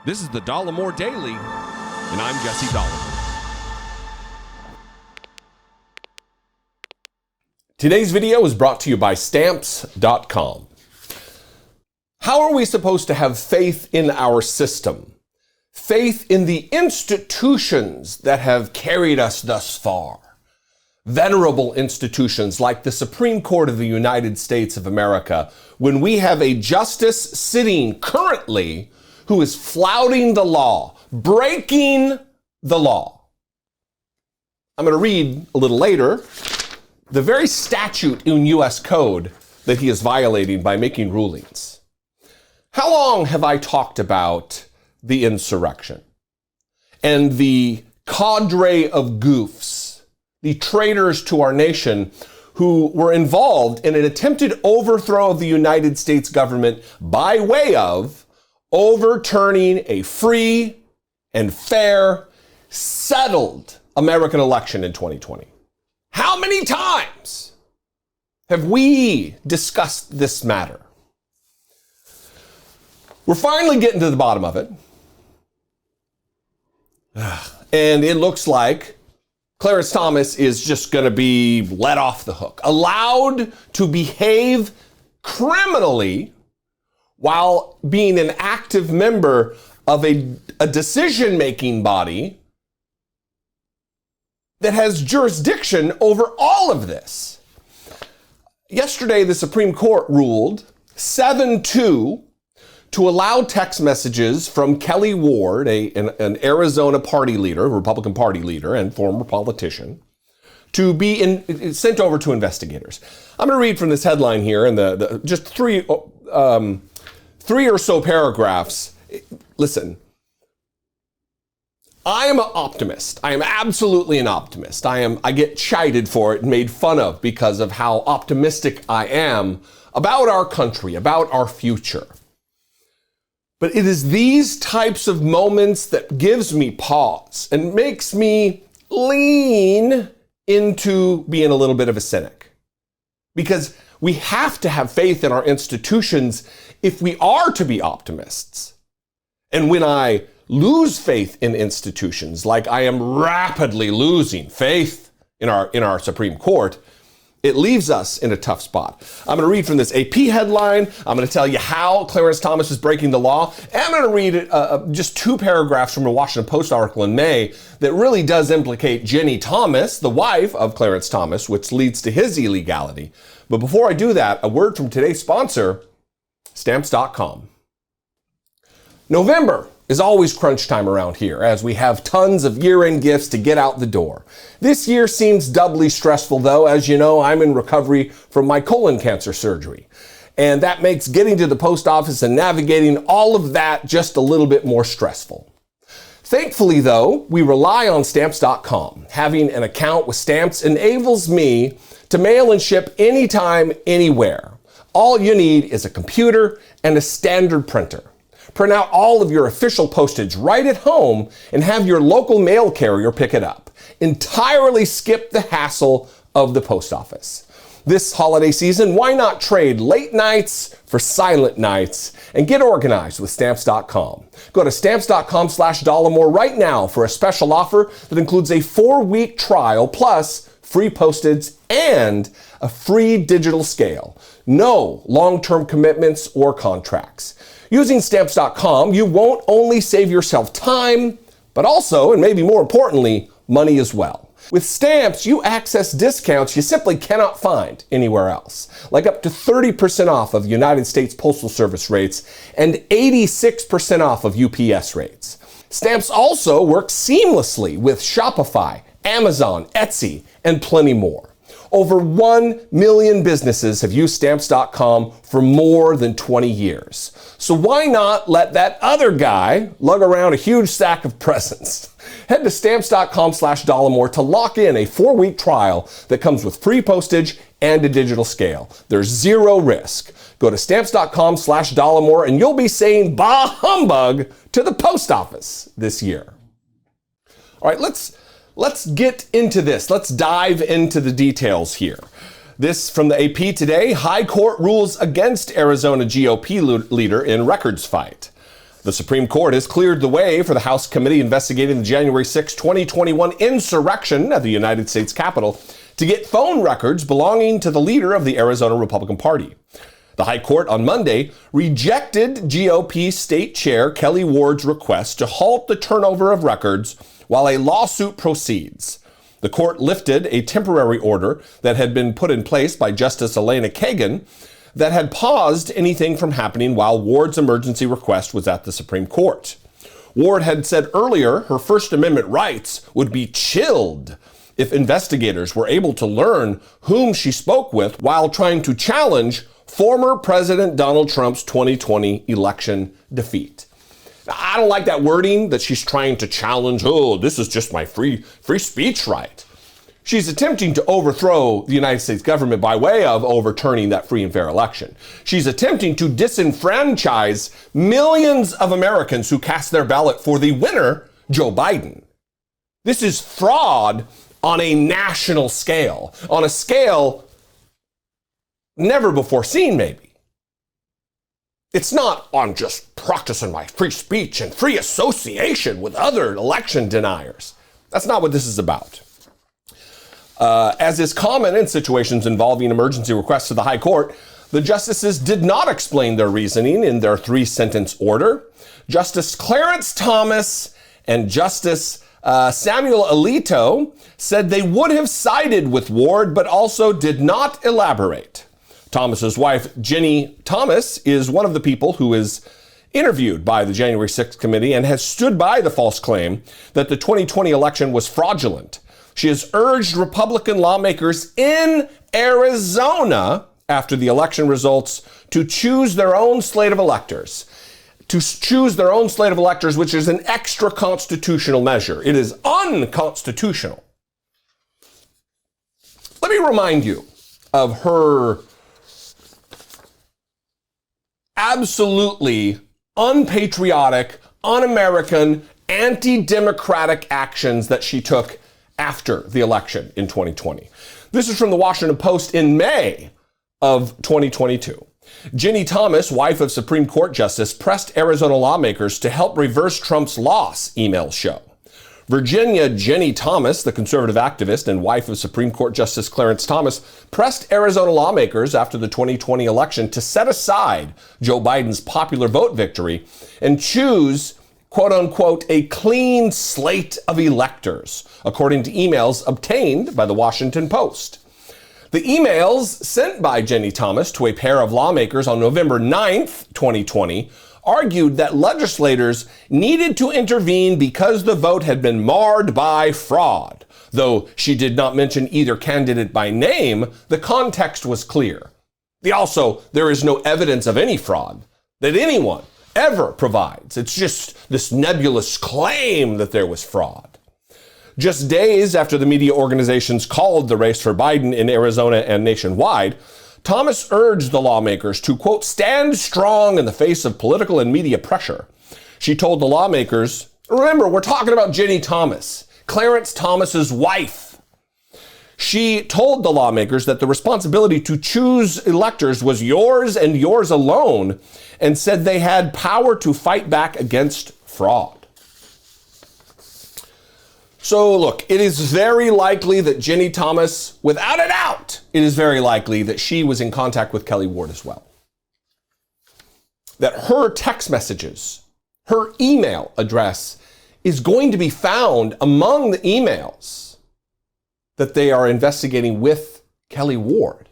This is the Dollemore Daily, and I'm Jesse Dollemore. Today's video is brought to you by Stamps.com. How are we supposed to have faith in our system? Faith in the institutions that have carried us thus far. Venerable institutions like the Supreme Court of the United States of America, when we have a justice sitting currently who is flouting the law, breaking the law. I'm going to read a little later the very statute in U.S. Code that he is violating by making rulings. How long have I talked about the insurrection and the cadre of goofs, the traitors to our nation who were involved in an attempted overthrow of the United States government by way of overturning a free and fair, settled American election in 2020? How many times have we discussed this matter? We're finally getting to the bottom of it. And it looks like Clarence Thomas is just going to be let off the hook, allowed to behave criminally while being an active member of a decision-making body that has jurisdiction over all of this. Yesterday, the Supreme Court ruled 7-2 to allow text messages from Kelly Ward, an Arizona party leader, Republican Party leader and former politician, to be sent over to investigators. I'm going to read from this headline here and just three or so paragraphs. Listen, I am an optimist. I am absolutely an optimist. I get chided for it and made fun of because of how optimistic I am about our country, about our future. But it is these types of moments that gives me pause and makes me lean into being a little bit of a cynic. Because we have to have faith in our institutions if we are to be optimists. And when I lose faith in institutions, like I am rapidly losing faith in our Supreme Court, it leaves us in a tough spot. I'm going to read from this AP headline. I'm going to tell you how Clarence Thomas is breaking the law. And I'm going to read just two paragraphs from a Washington Post article in May that really does implicate Jenny Thomas, the wife of Clarence Thomas, which leads to his illegality. But before I do that, a word from today's sponsor, Stamps.com. November is always crunch time around here, as we have tons of year-end gifts to get out the door. This year seems doubly stressful, though. As you know, I'm in recovery from my colon cancer surgery. And that makes getting to the post office and navigating all of that just a little bit more stressful. Thankfully, though, we rely on Stamps.com. Having an account with Stamps enables me to mail and ship anytime, anywhere. All you need is a computer and a standard printer. Print out all of your official postage right at home and have your local mail carrier pick it up. Entirely skip the hassle of the post office. This holiday season, why not trade late nights for silent nights and get organized with Stamps.com. Go to Stamps.com/Dollemore right now for a special offer that includes a 4-week trial plus free postage and a free digital scale. No long-term commitments or contracts. Using Stamps.com, you won't only save yourself time, but also, and maybe more importantly, money as well. With Stamps, you access discounts you simply cannot find anywhere else, like up to 30% off of United States Postal Service rates and 86% off of UPS rates. Stamps also works seamlessly with Shopify, Amazon, Etsy, and plenty more. Over 1 million businesses have used Stamps.com for more than 20 years. So why not let that other guy lug around a huge stack of presents? Head to Stamps.com/Dollemore to lock in a 4-week trial that comes with free postage and a digital scale. There's zero risk. Go to Stamps.com/Dollemore and you'll be saying bah humbug to the post office this year. All right, let's get into this. Let's dive into the details here. This from the AP today. High Court rules against Arizona GOP leader in records fight. The Supreme Court has cleared the way for the House committee investigating the January 6, 2021 insurrection at the United States Capitol to get phone records belonging to the leader of the Arizona Republican Party. The High Court on Monday rejected GOP State Chair Kelly Ward's request to halt the turnover of records while a lawsuit proceeds. The court lifted a temporary order that had been put in place by Justice Elena Kagan that had paused anything from happening while Ward's emergency request was at the Supreme Court. Ward had said earlier her First Amendment rights would be chilled if investigators were able to learn whom she spoke with while trying to challenge former President Donald Trump's 2020 election defeat. Now, I don't like that wording that she's trying to challenge, this is just my free speech right. She's attempting to overthrow the United States government by way of overturning that free and fair election. She's attempting to disenfranchise millions of Americans who cast their ballot for the winner, Joe Biden. This is fraud on a national scale, on a scale never before seen, maybe. It's not on just practicing my free speech and free association with other election deniers. That's not what this is about. As is common in situations involving emergency requests to the High Court, the justices did not explain their reasoning in their 3-sentence order. Justice Clarence Thomas and Justice Samuel Alito said they would have sided with Ward, but also did not elaborate. Thomas's wife, Jenny Thomas, is one of the people who is interviewed by the January 6th committee and has stood by the false claim that the 2020 election was fraudulent. She has urged Republican lawmakers in Arizona after the election results to choose their own slate of electors. Which is an extra constitutional measure. It is unconstitutional. Let me remind you of her absolutely unpatriotic, un-American, anti-democratic actions that she took after the election in 2020. This is from the Washington Post in May of 2022. Jenny Thomas, wife of Supreme Court Justice, pressed Arizona lawmakers to help reverse Trump's loss, emails show. Virginia Jenny Thomas, the conservative activist and wife of Supreme Court Justice Clarence Thomas, pressed Arizona lawmakers after the 2020 election to set aside Joe Biden's popular vote victory and choose, quote unquote, a clean slate of electors, according to emails obtained by the Washington Post. The emails sent by Jenny Thomas to a pair of lawmakers on November 9th, 2020, argued that legislators needed to intervene because the vote had been marred by fraud. Though she did not mention either candidate by name, the context was clear. There is no evidence of any fraud that anyone ever provides. It's just this nebulous claim that there was fraud. Just days after the media organizations called the race for Biden in Arizona and nationwide, Thomas urged the lawmakers to, quote, stand strong in the face of political and media pressure. She told the lawmakers, remember, we're talking about Jenny Thomas, Clarence Thomas's wife. She told the lawmakers that the responsibility to choose electors was yours and yours alone, and said they had power to fight back against fraud. So look, it is very likely that Jenny Thomas, without a doubt, it is very likely that she was in contact with Kelly Ward as well. That her text messages, her email address is going to be found among the emails that they are investigating with Kelly Ward.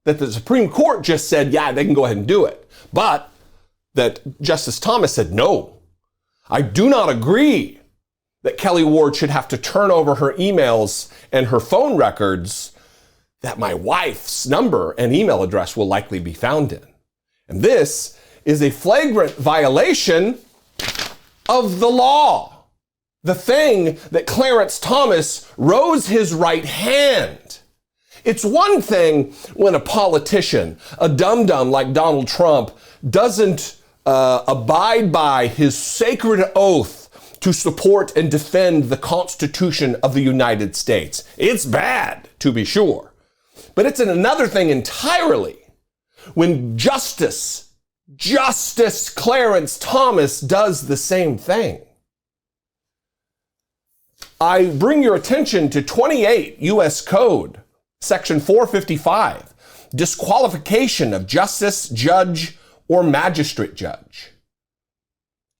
That the Supreme Court just said, yeah, they can go ahead and do it. But that Justice Thomas said, no, I do not agree that Kelly Ward should have to turn over her emails and her phone records that my wife's number and email address will likely be found in. And this is a flagrant violation of the law. The thing that Clarence Thomas rose his right hand. It's one thing when a politician, a dum-dum like Donald Trump, doesn't abide by his sacred oath to support and defend the Constitution of the United States. It's bad, to be sure. But it's another thing entirely when Justice Justice Clarence Thomas does the same thing. I bring your attention to 28 U.S. Code, Section 455, disqualification of justice, judge, or magistrate judge.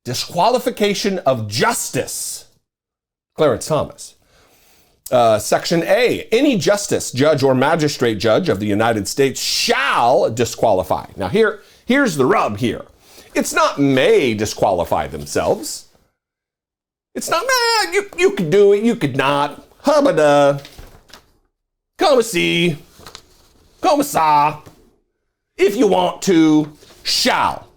Disqualification of justice, Clarence Thomas. Section A, any justice, judge, or magistrate judge of the United States shall disqualify. Now here's the rub here. It's not may disqualify themselves. It's not, you could do it, you could not. Hubba-da. Come see. Come sa. If you want to, shall.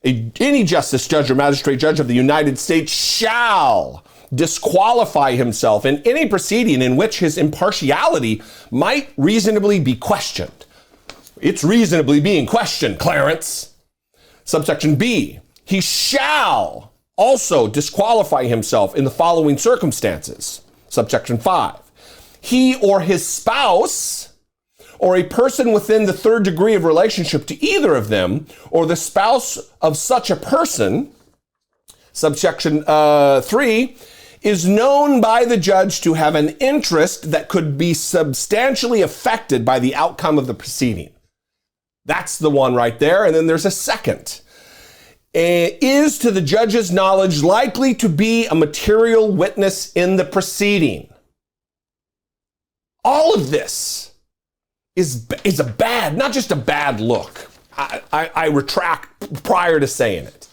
Any justice, judge, or magistrate judge of the United States shall disqualify himself in any proceeding in which his impartiality might reasonably be questioned. It's reasonably being questioned, Clarence. Subsection B, he shall also disqualify himself in the following circumstances. Subsection 5, he or his spouse or a person within the third degree of relationship to either of them or the spouse of such a person. Subsection 3, is known by the judge to have an interest that could be substantially affected by the outcome of the proceeding. That's the one right there. And then there's a second. Is to the judge's knowledge likely to be a material witness in the proceeding. All of this is a bad, not just a bad look. I retract prior to saying it.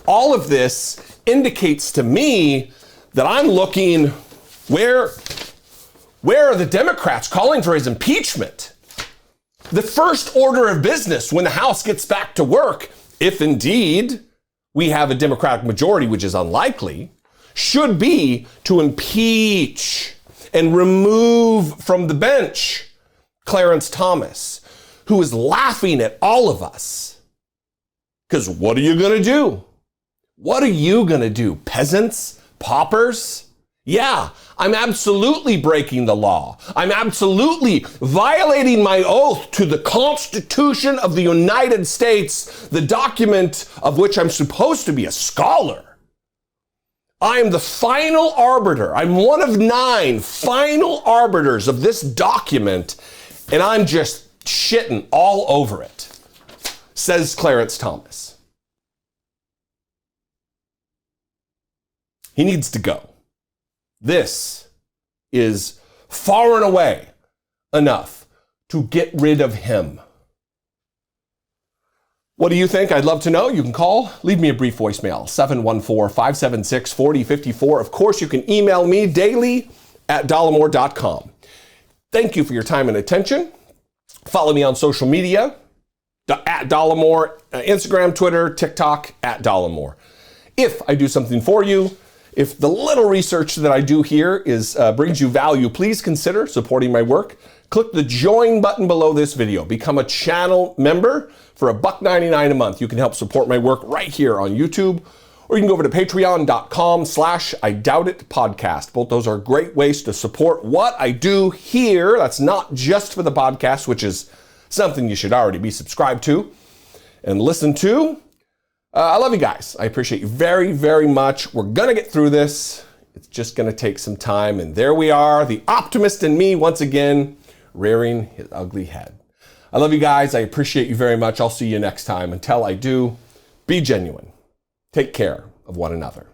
All of this indicates to me that I'm looking, where are the Democrats calling for his impeachment? The first order of business when the House gets back to work, if indeed we have a Democratic majority, which is unlikely, should be to impeach and remove from the bench Clarence Thomas, who is laughing at all of us. Because what are you going to do? What are you going to do, peasants, paupers? Yeah, I'm absolutely breaking the law. I'm absolutely violating my oath to the Constitution of the United States, the document of which I'm supposed to be a scholar. I am the final arbiter. I'm one of 9 final arbiters of this document, and I'm just shitting all over it, says Clarence Thomas. He needs to go. This is far and away enough to get rid of him. What do you think? I'd love to know. You can call, leave me a brief voicemail, 714-576-4054. Of course, you can email me daily at dollemore.com. Thank you for your time and attention. Follow me on social media, at Dollemore, Instagram, Twitter, TikTok, at Dollemore. If I do something for you, if the little research that I do here brings you value, please consider supporting my work. Click the join button below this video. Become a channel member for $1.99 a month. You can help support my work right here on YouTube, or you can go over to patreon.com/IDoubtItPodcast. Both those are great ways to support what I do here. That's not just for the podcast, which is something you should already be subscribed to and listen to. I love you guys. I appreciate you very, very much. We're going to get through this. It's just going to take some time. And there we are, the optimist in me once again, rearing his ugly head. I love you guys. I appreciate you very much. I'll see you next time. Until I do, be genuine. Take care of one another.